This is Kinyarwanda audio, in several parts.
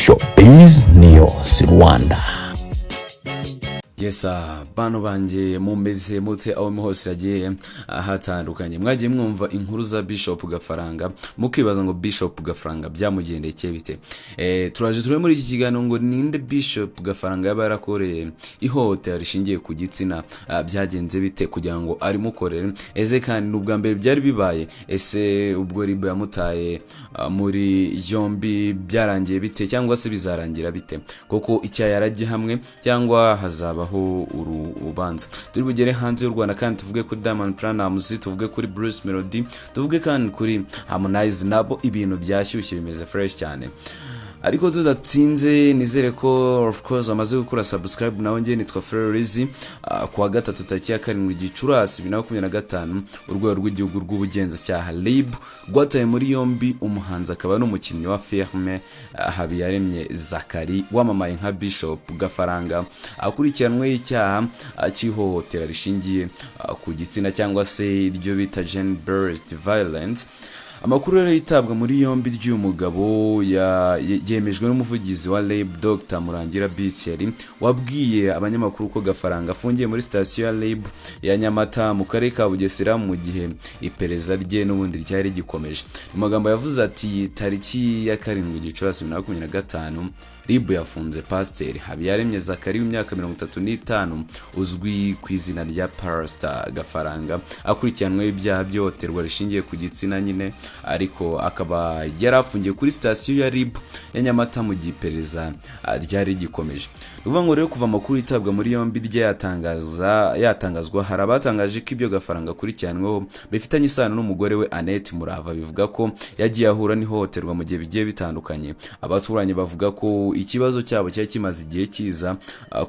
Showbiz News Rwanda. Yesa bano banje mumeze mute aho hose yagiye ahatandukanye mwagiye mwumva inkuru za Bishop Gafaranga mukibaza ngo Bishop Gafaranga byamugendekeye bite. Turaje turi muri iki kiganiro ngo ninde Bishop Gafaranga yabarakoreye ihohotera rishingiye ku gitsina byagenze bite kugira ngo ari mukorere eze kandi n'ubwa mbere byari bibaye ese ubwo ribo yamutaye muri yombi byarangiye bite cyangwa se bizarangira bite koko icya yarajye hamwe cyangwa hazabaho urubanza. Turi bugere hanze y'u Rwanda kandi tuvuge kuri Diamond Platnumz, tuvuge kuri Bruce Melody, tuvuge kandi kuri Harmonize, nabo ibintu byashyushye bimeze fresh cyane. Ariko tudatsinze nizere ko of course amaze gukora subscribe nawe ngiye nitwa Florizi kwa gatatu tariki ya 7 Gicurasi 2025 urwego rw'igihugu rw'ubugenzacyaha RIB rwataye muri yombi umuhanzi akaba n'umukinnyi wa filime Habiyaremye Zakari wamamaye nka Bishop Gafaranga akurikiranyweho icyaha cy'ihohotera rishingiye ku gitsina cyangwa se iryo bita gender based violence. Amakuru rero yitabwa muri yombi ry'umugabo yemejwe n'umuvugizi wa RIB Dr Murangira Biceri wabwiye abanyamakuru ko Gafaranga afungiye muri Sitasiyo ya RIB ya Nyamata mu karere ka Bugesera mu gihe iperereza rye n'ubundi ryari rigikomeje. Mu magambo yavuze ati tariki ya 7 Gicurasi 2025 RIB yafunze Pasteur Habiyaremye Zakari w'imyaka 35 uzwi ku izina rya Pastor Gafaranga akurikiranyweho ibyaha by'ihohoterwa rishingiye ku gitsina nyine, ariko akaba yarafungiye kuri Sitasiyo ya RIB ya Nyamata mu gihe iperereza ryari rigikomeje. Uvuga ngo rero kuva amakuru yitabwa muri yombi yatangazwa hari abatangaje ko ibyo Gafaranga akurikiranyweho bifitanye isano n'umugore we Annette Murava, bivuga ko yagiye ahura n'ihohoterwa mu gihe bigiye bitandukanye. Abaturanyi bavuga ko ikibazo cyabo cyari kimaze igihe kiza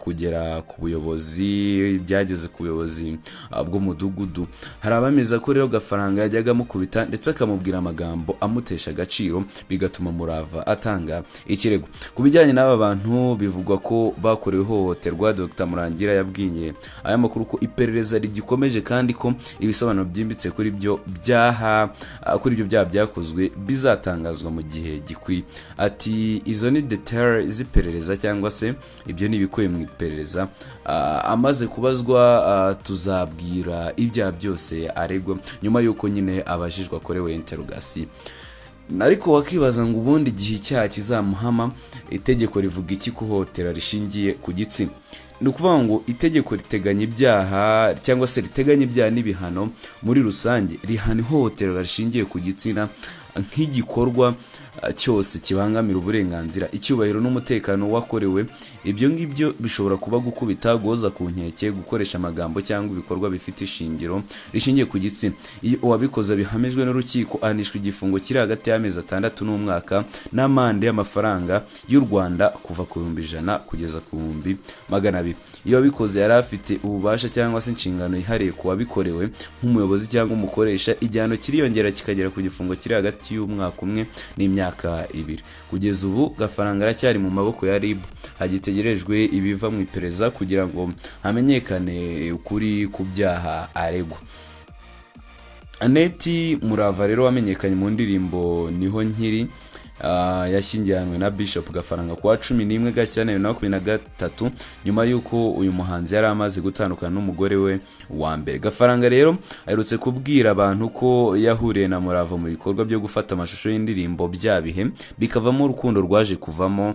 kugera ku buyobozi, byageze ku buyobozi bw'umudugudu. Hari abameza ko rero Gafaranga yajyaga mukubita ndetse akamubwira amagambo amutesha agaciro bigatuma Murava atanga ikirego. Ku bijyanye n'aba bantu bivugwa ko bakorewe ihohoterwa, Dr Murangira yabwiye aya makuru ko iperereza rigikomeje kandi ko ibisobanuro byimbitse kuri ibyo byaha byakozwe bizatangazwa mu gihe gikwiye. Ati izo ni details z'iperereza cyangwa se ibyo ni ibikuye mu iperereza, amaze kubazwa tuzabwira ibyaha byose aregwa nyuma yuko nyine abajijwe akorewe interrogation. Ariko wakibaza ngo ubundi gihe icyaha kizamuhama itegeko rivuga iki kuhohotera rishingiye ku gitsina? Ni ukuvuga ngo itegeko riteganya ibyaha cyangwa se riteganya ibyaha n'ibihano muri rusange rihana ihohotera rishingiye ku gitsina nk'igikorwa cyose kibangamira uburenganzira, icyubahiro n'umutekano wakorewe. Ibyo ngibyo bishobora kuba gukubita, guhoza ku nkeke, gukoresha amagambo cyangwa ibikorwa bifite ishingiro rishingiye ku gitsina. Iyo uwabikoze bihamijwe n'urukiko ahanishwa igifungo kiri hagati y'amezi 6 n'umwaka n'amande y'amafaranga y'u Rwanda kuva ku 100 kugeza ku 200. Iyo wabikoze yari afite ububasha cyangwa se inshingano ihariye ku wabikorewe nk'umuyobozi cyangwa umukoresha, igihano kiriyongera kikagera ku gifungo kiri hagati y'umwaka umwe n'imyaka 2. Kugeza ubu Gafaranga aracyari mu maboko ya RIB, hagitegerejwe ibiva mu iperereza kugira ngo hamenyekane ukuri ku byaha aregwa. Annette Murava rero wamenyekanye mu ndirimbo Niho Nkiri yashyingiranwe na Bishop Gafaranga kuwa 11 Gashyantare 2023 nyuma yuko uyu muhanzi yari amaze gutandukana n'umugore we wa mbere. Gafaranga rero aherutse kubwira abantu ko yahuriye na Murava mu bikorwa byo gufata amashusho y'indirimbo bya bihe bikavamo urukundo rwaje kuvamo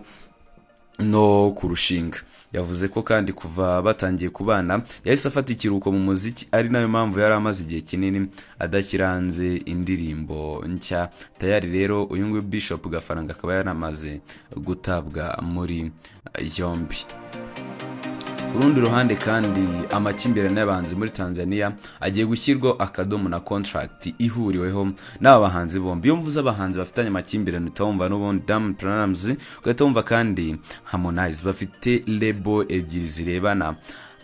no kurushinga. Yavuze ko kandi kuva batangiye kubana yahise afata ikiruhuko mu muziki, ari nayo mpamvu yari amaze igihe kinini adakiranze indirimbo nshya. Tayari rero uyu nguyu Bishop Gafaranga akaba yaramaze gutabwa muri yombi. Kurundi ruhande kandi amakimbirane y'abahanzi muri Tanzania agiye gushyirwa akadomo na contract ihuriweho n'aba bahanzi bombi. Iyo mvuze abahanzi bafitanye amakimbirane utumva n'ubundi Diamond Platnumz, ugatumva kandi Harmonize, bafite label ebyiri zirebana.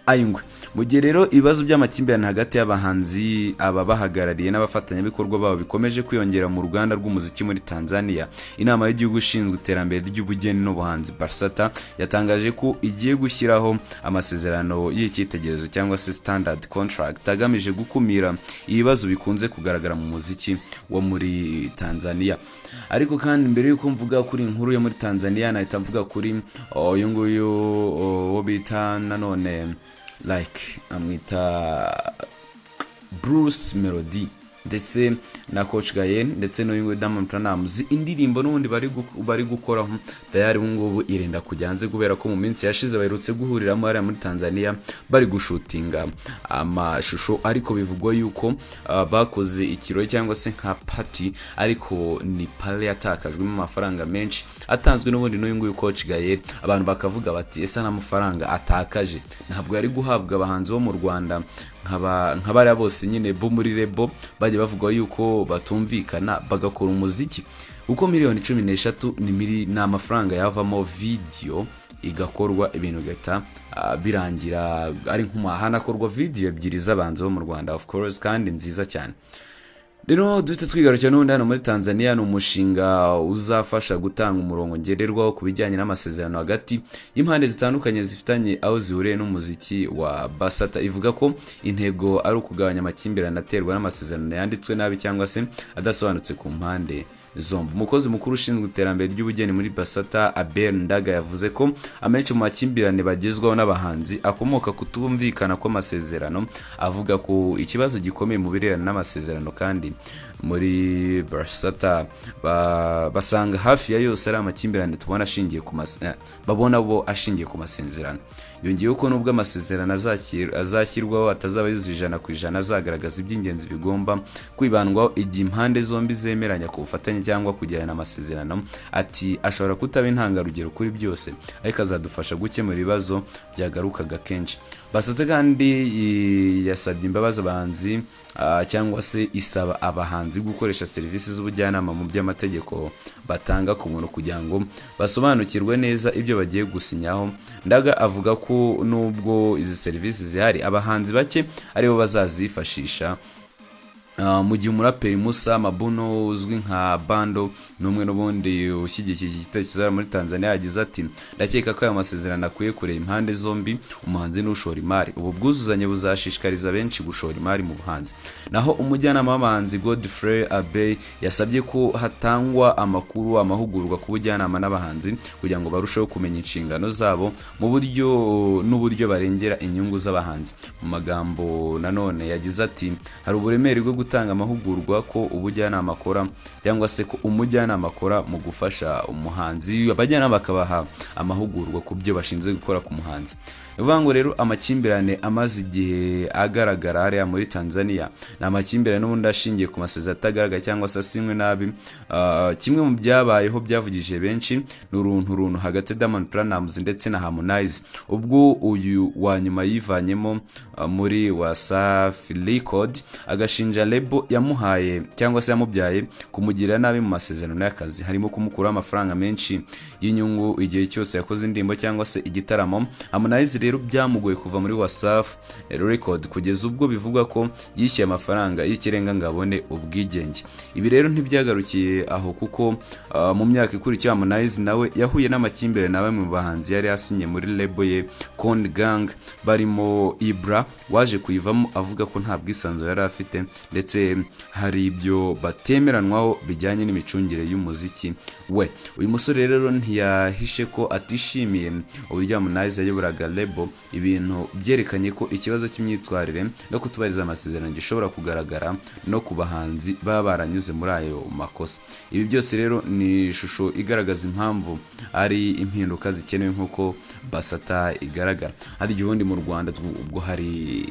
ayingwe. Mu gihe rero ibibazo by'amakimbirane hagati y'abahanzi ababahagarariye n'abafatanyabikorwa babo bikomeje kwiyongera mu ruganda rw'umuziki muri Tanzania, inama y'igihugu ishinzwe iterambere ry'ubugeni n'ubuhanzi Barsata yatangaje ko igiye gushyiraho amasezerano y'icyitegererezo cyangwa se standard contract agamije gukumira ibibazo bikunze kugaragara mu muziki wo muri Tanzania. Ariko kandi mbere yuko mvuga kuri inkuru yo muri Tanzania, nahita mvuga kuri uyu nguyu wo bita nanone like amwita Bruce Melody ndetse na Coach Gayen ndetse n'uyu Diamond Platnumz. Indirimbo n'ubundi bari gukora tayari ngubu irenda kujyanze kubera ko mu minsi yashize baherutse guhuriramo ari muri Tanzania bari gushutinga amashusho, ariko bivugwa yuko bakoze ikiro cyangwa se nka party, ariko ni pale yatakajwemo amafaranga menshi atanzwe n'ubundi n'uyu nguyu Coach Gayen. Abantu bakavuga bati ese n'amafaranga atakaje ntabwo yari guhabwa abahanzi bo mu Rwanda nk'abari bose nyine bo muri rebo bajye bavuga yuko batumvikana bagakora umuziki, uko miliyoni 13 ni amafaranga yavamo video igakorwa ibintu gata birangira ari nk'umahanakorwa video ebyiri z'abanzi bo mu Rwanda of course kandi nziza cyane. Rero duhita twigarukira n'undi hano muri Tanzania, ni umushinga uzafasha gutanga umurongo ngererwaho ku bijyanye n'amasezerano hagati y'impande zitandukanye zifitanye aho zihuriye n'umuziki wa Barsata. Ivuga ko intego ari ukugabanya amakimbirane aterwa n'amasezerano yanditswe nabi cyangwa se adasobanutse ku mpande zombi. Umukozi mukuru ushinzwe iterambere ry'ubugeni muri Barsata Abel Ndaga yavuze ko amenshi mu makimbirane bagezwaho n'abahanzi akomoka kutumvikana kw'amasezerano, avuga ko ikibazo gikomeye mu birebana n'amasezerano kandi muri Barsata basanga hafi ya yose ari amakimbirane tubona ashingiye ku babona bo ashingiye ku masezerano. Yongeyeho ko nubwo amasezerano azashyirwaho atazaba yuzuye 100% azagaragaza iby'ingenzi bigomba kwibandwaho igihe impande zombi zemeranya ku bufatanye cyangwa kugirana amasezerano. Ati ashobora kutaba intangarugero kuri byose, ariko azadufasha gukemura ibibazo byagarukaga kenshi. Barsata kandi yasabye imbabazi abahanzi cyangwa se isaba abahanzi gukoresha serivisi z'ubujyanama mu by'amategeko batanga ku muntu kugira ngo basobanukirwe neza ibyo bagiye gusinyaho. Ndaga avuga ko nubwo izi serivisi zihari, abahanzi bake aribo bazazifashisha. Mu gihe umuraperi Musa Mabuno uzwi nka Bando n'umwe n'ubundi ushyigikiye igitekerezo muri Tanzania yagize ati ndakeka ko aya masezerano akwiye kureba impande zombi, umuhanzi n'ushora imari. Ubu bwuzuzanye buzashishikariza benshi gushora imari mu buhanzi. Naho umujyanama w'abahanzi Godfrey Abe yasabye ko hatangwa amakuru amahugurwa ku bujyanama n'abahanzi kugira ngo barusheho kumenya inshingano zabo mu buryo barengera inyungu z'abahanzi. Mu magambo nanone yagize ati hari uburemere bwo gutanga amahugurwa ko ubujyanama akora cyangwa se ko umujyanama akora mu gufasha umuhanzi, abajyanama bakabaha amahugurwa ku byo bashinzwe gukora ku muhanzi. Uvango rero amakimbirane amaze igihe agaragara hariya muri Tanzania na amakimbirane n'ubundi ashingiye ku masezerano atagaragara cyangwa se asimwe nabi. Kimwe mu byabayeho byavugije benshi n'uruntu hagati ya Diamond Platnumz ndetse na Harmonize, ubwo uyu wa nyuma yivanyemo muri Wasafi Record agashinja lebo yamuhaye cyangwa se yamubyaye kumugira nabi mu masezerano y'akazi, harimo kumukura amafaranga menshi y'inyungu igihe cyose yakoze indirimbo cyangwa se igitaramo. Harmonize rero byamugoye kuva muri Wasafi Record kugeza ubwo bivugwa ko yishyuye amafaranga y'ikirenga ngo abone ubwigenge. Ibi rero ntibyagarukiye aho kuko mu myaka ikurikiye Harmonize nawe yahuye n'amakimbirane na bamwe mu bahanzi yari yasinye muri lebo ye Konde Gang barimo Ibra waje kuyivamo avuga ko nta bwisanzure yari afite ndetse hari ibyo batemeranwaho bijyanye n'imicungire y'umuziki we. Uyu musore rero ntiyahishe ko atishimiye uburyo Harmonize yayoboraga lebo, ibintu byerekanye ko ikibazo cy'imyitwarire no kutubariza amasezerano gishobora kugaragara no ku bahanzi baba baranyuze muri ayo makosa. Ibi byose rero ni ishusho igaragaza impamvu ari impinduka zikenewe nk'uko Barsata igaragara. Hari igihundi mu Rwanda ubwo hari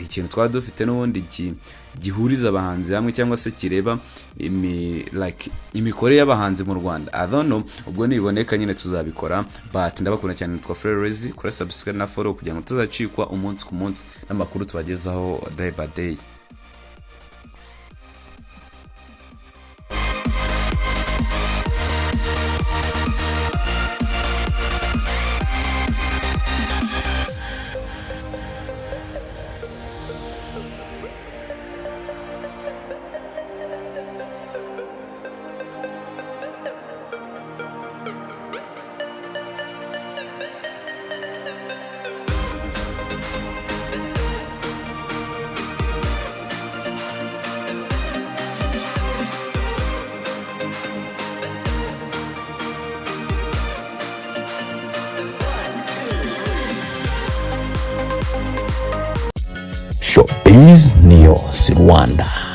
ikintu twaba dufite n'ubundi gihuriza abahanzi hamwe cyangwa se kireba imikorere y'abahanzi mu Rwanda. I don't know, ubwo niboneka nyine tuzabikora, but ndabakunda cyane. Nitwa Frerezi, kora subscribe na follow kugira ngo tuzacikwa umunsi ku munsi n'amakuru tubagezaho day by day. Showbiz News Rwanda.